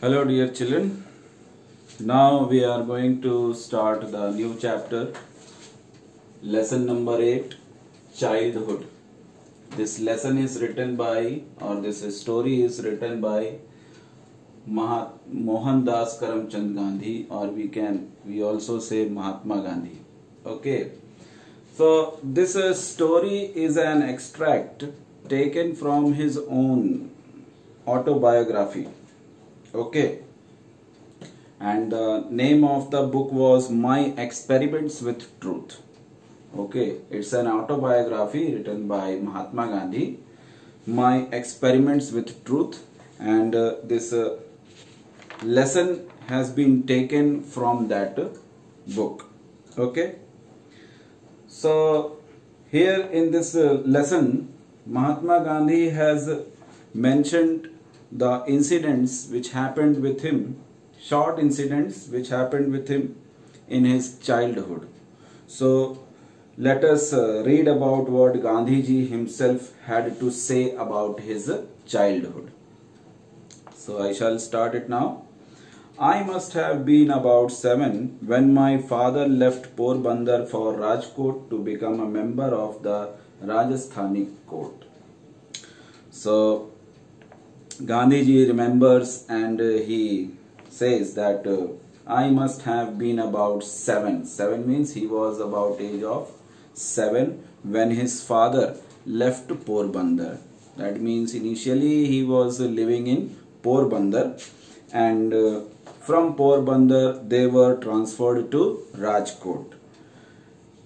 Hello dear children, now we are going to start the new chapter, lesson number 8, childhood. This lesson is written by, or this story is written by Mohandas Karamchand Gandhi, or we also say Mahatma Gandhi. Okay, so this story is an extract taken from his own autobiography. Okay, and the name of the book was My Experiments with Truth. Okay, it's an autobiography written by Mahatma Gandhi, My Experiments with Truth, and this lesson has been taken from that book. Okay, so here in this lesson, Mahatma Gandhi has mentioned the incidents which happened with him, short incidents which happened with him in his childhood. So let us read about what Gandhiji himself had to say about his childhood. So I shall start it now. I must have been about 7 when my father left Porbandar for Rajkot to become a member of the Rajasthani court. So Gandhiji remembers and he says that I must have been about 7. 7 means he was about age of 7 when his father left Porbandar. That means initially he was living in Porbandar, and from Porbandar they were transferred to Rajkot.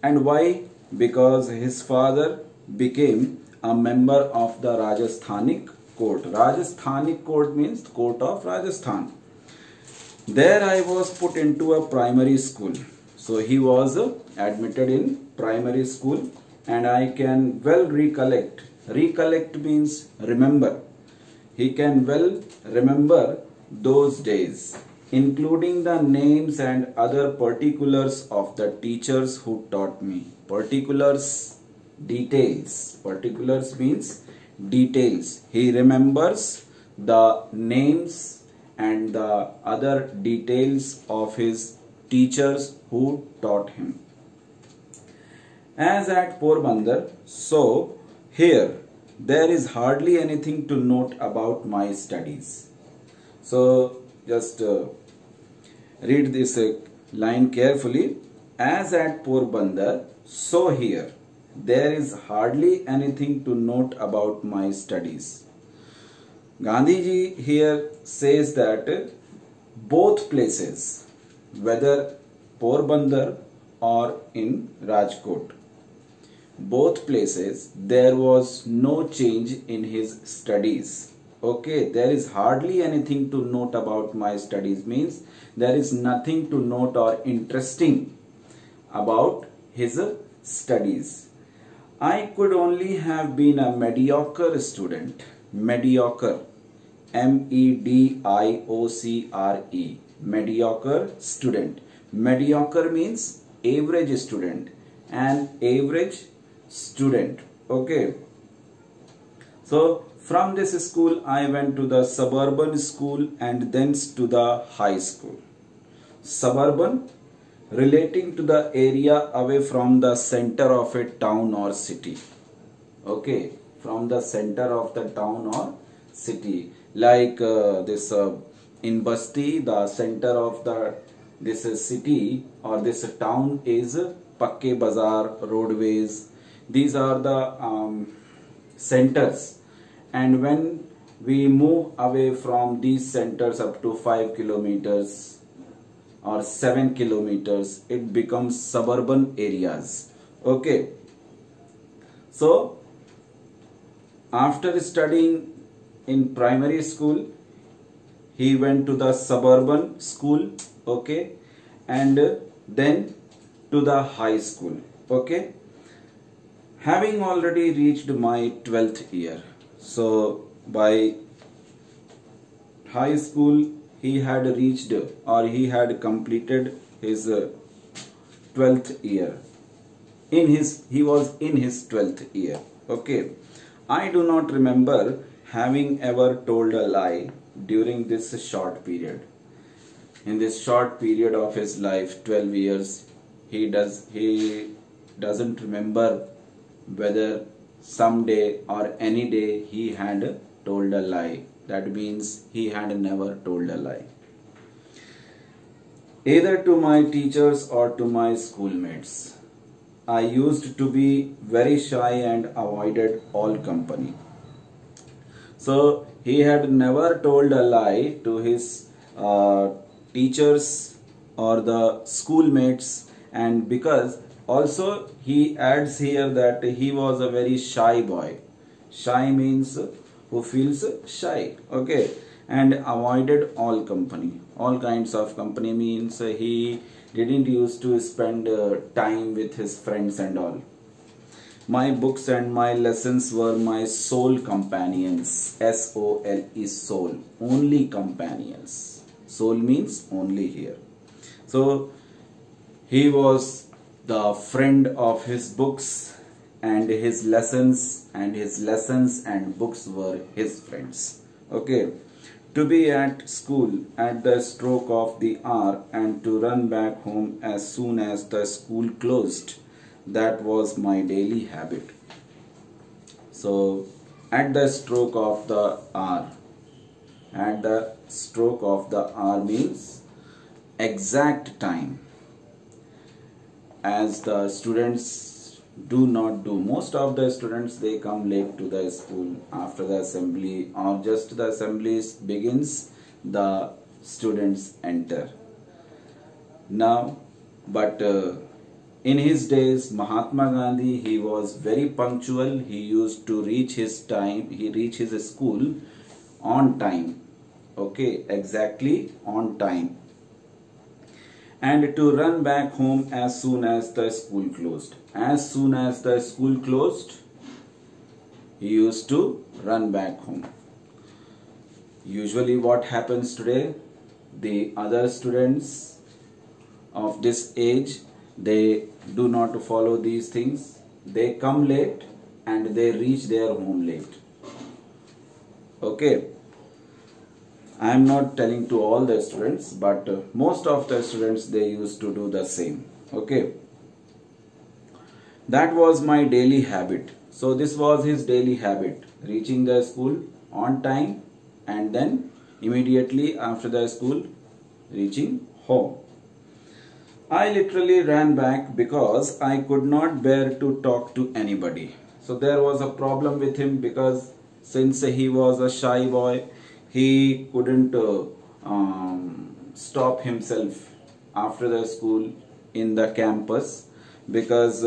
And why? Because his father became a member of the Rajasthani court. Rajasthani court means court of Rajasthan. There I was put into a primary school. So he was admitted in primary school, and I can well recollect. Recollect means remember. He can well remember those days, including the names and other particulars of the teachers who taught me. Particulars, details. Particulars means details. He remembers the names and the other details of his teachers who taught him. As at Porbandar, so here there is hardly anything to note about my studies. So just read this line carefully. As at Porbandar, so here there is hardly anything to note about my studies. Gandhiji here says that both places, whether Porbandar or in Rajkot, both places there was no change in his studies. Okay, there is hardly anything to note about my studies means there is nothing to note or interesting about his studies. I could only have been a mediocre student. Mediocre. M-E-D-I-O-C-R-E. Mediocre student. Mediocre means average student. An average student. Okay. So from this school I went to the suburban school and thence to the high school. Suburban, relating to the area away from the center of a town or city. Okay, from the center of the town or city, like this in Basti, the center of this city or this town is Pakke Bazaar, roadways. These are the centers, and when we move away from these centers up to 5 kilometers or 7 kilometers, it becomes suburban areas. Okay, so after studying in primary school, he went to the suburban school. Okay, and then to the high school. Okay, having already reached my 12th year, so by high school he had reached, or he had completed his 12th year. He was in his 12th year. Okay, I do not remember having ever told a lie during this short period. In this short period of his life, 12 years, he doesn't remember whether someday or any day he had told a lie. That means he had never told a lie. Either to my teachers or to my schoolmates, I used to be very shy and avoided all company. So he had never told a lie to his teachers or the schoolmates, and because also he adds here that he was a very shy boy. Shy means who feels shy, okay, and avoided all company. All kinds of company means he didn't used to spend time with his friends and all. My books and my lessons were my sole companions. S-O-L-E, soul, only companions. Soul means only here. So he was the friend of his books and his lessons, and his lessons and books were his friends. Okay. To be at school at the stroke of the hour and to run back home as soon as the school closed, that was my daily habit. So at the stroke of the hour, at the stroke of the hour means exact time, as the students do not do. Most of the students, they come late to the school after the assembly, or just the assembly begins, the students enter. Now, but in his days, Mahatma Gandhi, he was very punctual. He used to reach his time, he reached his school on time. Okay, exactly on time. And to run back home as soon as the school closed. As soon as the school closed, he used to run back home. Usually what happens today, the other students of this age, they do not follow these things. They come late and they reach their home late. Okay. I am not telling to all the students, but most of the students, they used to do the same. Okay. That was my daily habit. So this was his daily habit, reaching the school on time and then immediately after the school reaching home. I literally ran back because I could not bear to talk to anybody. So there was a problem with him, because since he was a shy boy, he couldn't stop himself after the school in the campus, because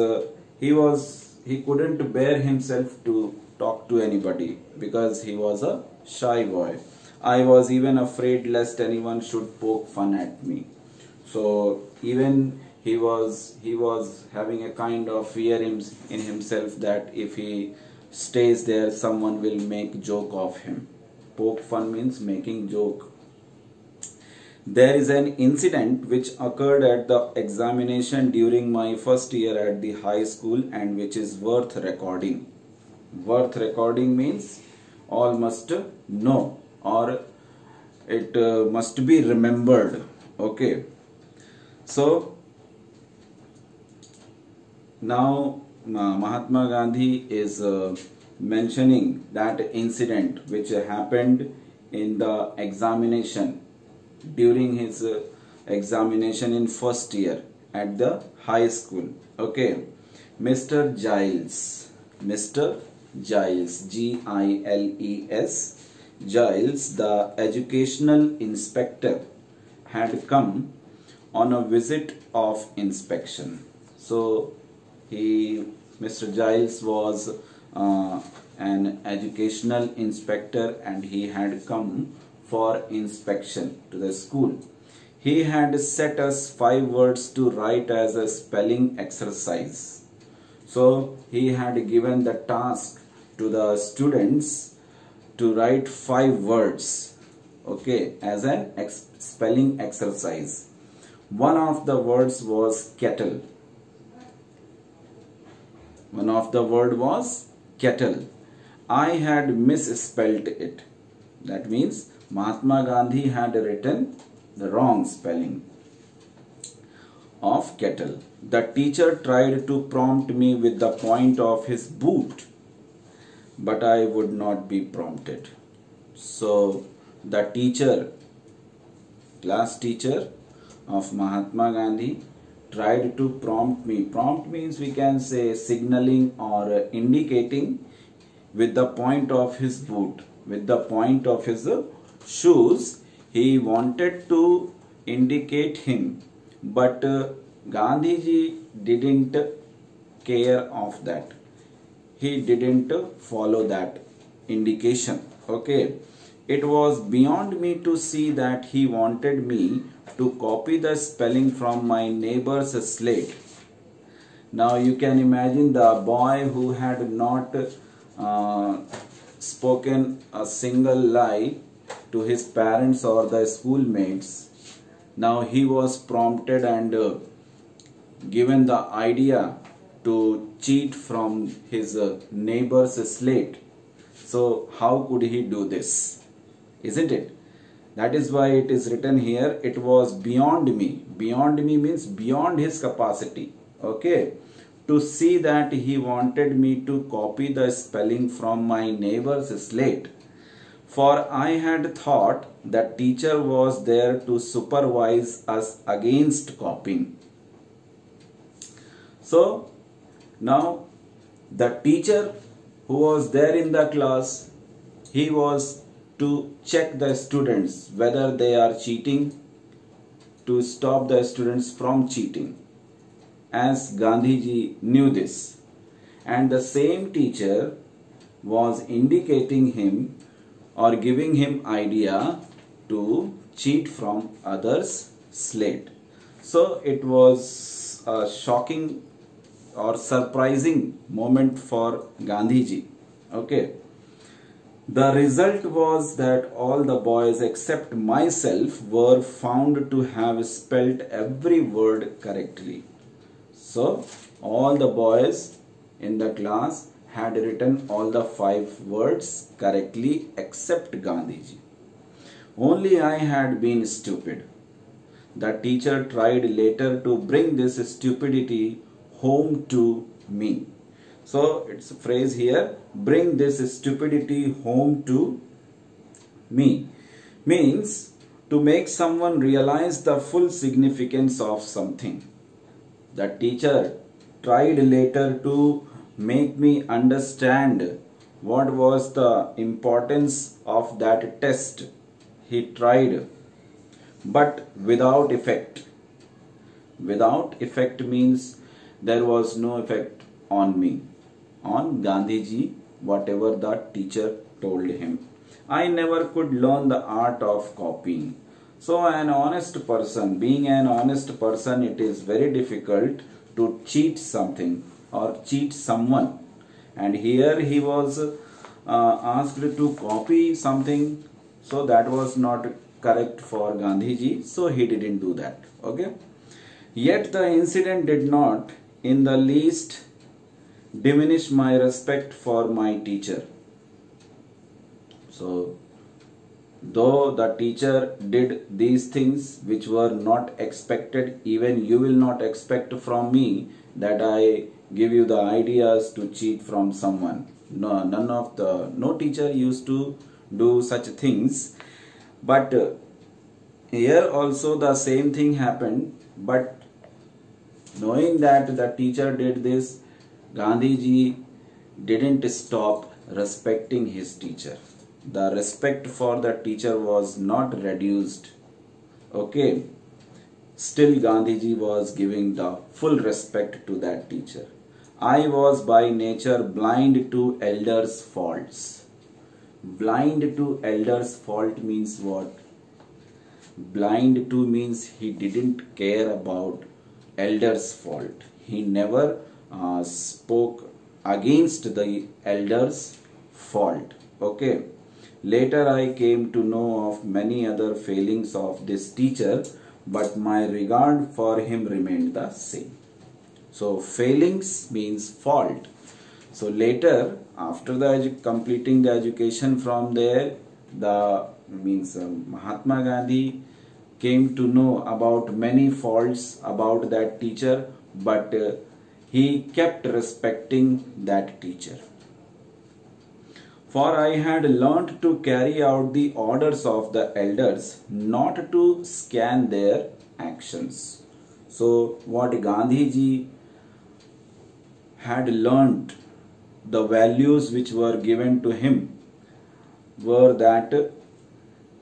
he couldn't bear himself to talk to anybody, because he was a shy boy. I was even afraid lest anyone should poke fun at me. So even he was having a kind of fear in himself that if he stays there, someone will make joke of him. Poke fun means making joke. There is an incident which occurred at the examination during my first year at the high school, and which is worth recording. Worth recording means all must know, or it must be remembered. Okay. So now Mahatma Gandhi is mentioning that incident which happened in the examination, during his examination in first year at the high school. Okay. Mr. Giles, Giles, Giles, the educational inspector, had come on a visit of inspection. So Mr. Giles was an educational inspector, and he had come for inspection to the school. He had set us 5 words to write as a spelling exercise. So he had given the task to the students to write 5 words, okay, as an spelling exercise. One of the words was kettle. One of the word was kettle. I had misspelled it. That means Mahatma Gandhi had written the wrong spelling of kettle. The teacher tried to prompt me with the point of his boot, but I would not be prompted. So the teacher, class teacher of Mahatma Gandhi, tried to prompt me. Prompt means we can say signaling or indicating with the point of his boot, with the point of his shoes. He wanted to indicate him, but Gandhiji didn't care of that. He didn't follow that indication. Okay, it was beyond me to see that he wanted me to copy the spelling from my neighbor's slate. Now you can imagine the boy who had not spoken a single lie to his parents or the schoolmates. Now he was prompted and given the idea to cheat from his neighbor's slate. So how could he do this? Isn't it? That is why it is written here, it was beyond me. Beyond me means beyond his capacity. Okay. To see that he wanted me to copy the spelling from my neighbor's slate. For I had thought that teacher was there to supervise us against copying. So now the teacher who was there in the class, he was to check the students whether they are cheating, to stop the students from cheating, as Gandhiji knew this. And the same teacher was indicating him or giving him idea to cheat from others' slate. So it was a shocking or surprising moment for Gandhiji. Okay. The result was that all the boys except myself were found to have spelt every word correctly. So all the boys in the class had written all the 5 words correctly except Gandhiji. Only I had been stupid. The teacher tried later to bring this stupidity home to me. So it's a phrase here, bring this stupidity home to me. Means to make someone realize the full significance of something. The teacher tried later to make me understand what was the importance of that test. He tried, but without effect. Without effect means there was no effect on me, on Gandhiji, whatever the teacher told him. I never could learn the art of copying. So an honest person, being an honest person, it is very difficult to cheat something or cheat someone. And here he was asked to copy something, so that was not correct for Gandhiji, so he didn't do that. Okay. Yet the incident did not in the least diminish my respect for my teacher. So though the teacher did these things which were not expected, even you will not expect from me that I give you the ideas to cheat from someone. No, no teacher used to do such things. But here also the same thing happened. But knowing that the teacher did this, Gandhiji didn't stop respecting his teacher. The respect for the teacher was not reduced. Okay. Still Gandhiji was giving the full respect to that teacher. I was by nature blind to elders' faults. Blind to elders' fault means what? Blind to means he didn't care about elders' fault. He never spoke against the elders' fault. Okay. Later I came to know of many other failings of this teacher, but my regard for him remained the same. So failings means fault. So later, after completing the education from there, Mahatma Gandhi came to know about many faults about that teacher, but he kept respecting that teacher. For I had learnt to carry out the orders of the elders, not to scan their actions. So what Gandhi ji had learnt, the values which were given to him were that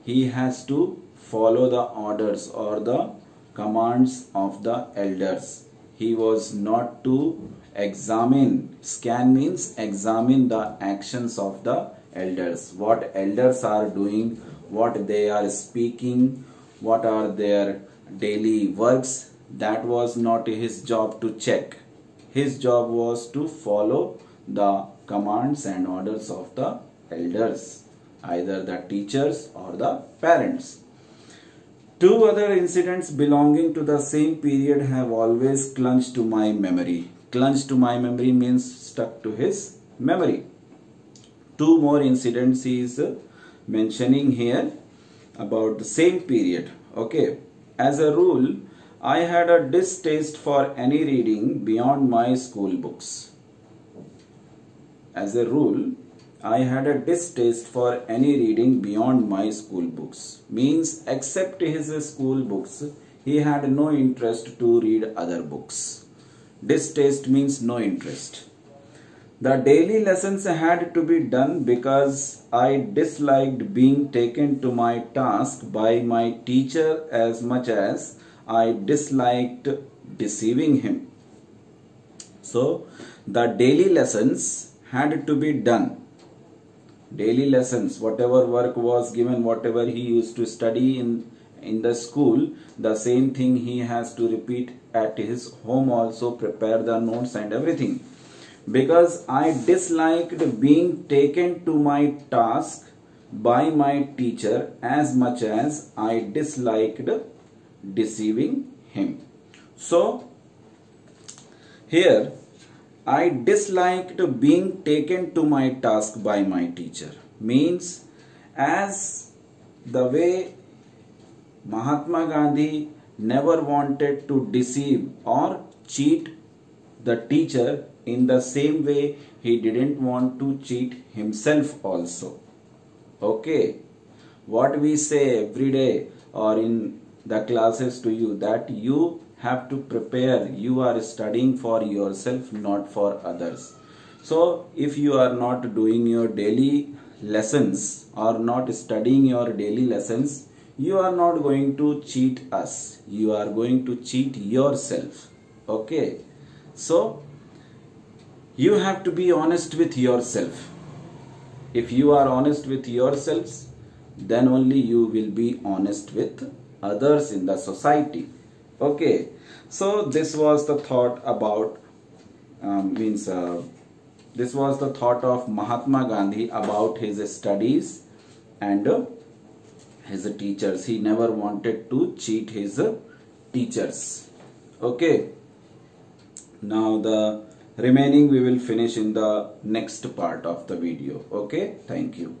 he has to follow the orders or the commands of the elders. He was not to examine. Scan means examine the actions of the elders. What elders are doing, what they are speaking, what are their daily works. That was not his job to check. His job was to follow the commands and orders of the elders, either the teachers or the parents. Two other incidents belonging to the same period have always clung to my memory. Clung to my memory means stuck to his memory. Two more incidents he is mentioning here about the same period. Okay. As a rule, I had a distaste for any reading beyond my school books. As a rule, I had a distaste for any reading beyond my school books. Means except his school books, he had no interest to read other books. Distaste means no interest. The daily lessons had to be done because I disliked being taken to my task by my teacher as much as I disliked deceiving him. So the daily lessons had to be done. Daily lessons, whatever work was given, whatever he used to study in the school, the same thing he has to repeat at his home also, prepare the notes and everything. Because I disliked being taken to my task by my teacher as much as I disliked deceiving him. So here I disliked being taken to my task by my teacher means, as the way Mahatma Gandhi never wanted to deceive or cheat the teacher, in the same way he didn't want to cheat himself also. Okay, what we say every day or in the classes to you, that you have to prepare, you are studying for yourself, not for others. So if you are not doing your daily lessons or not studying your daily lessons, you are not going to cheat us, you are going to cheat yourself. Okay, so you have to be honest with yourself. If you are honest with yourselves, then only you will be honest with others in the society. Okay, so this was the thought about this was the thought of Mahatma Gandhi about his studies and his teachers. He never wanted to cheat his teachers. Okay, now the remaining we will finish in the next part of the video. Okay, thank you.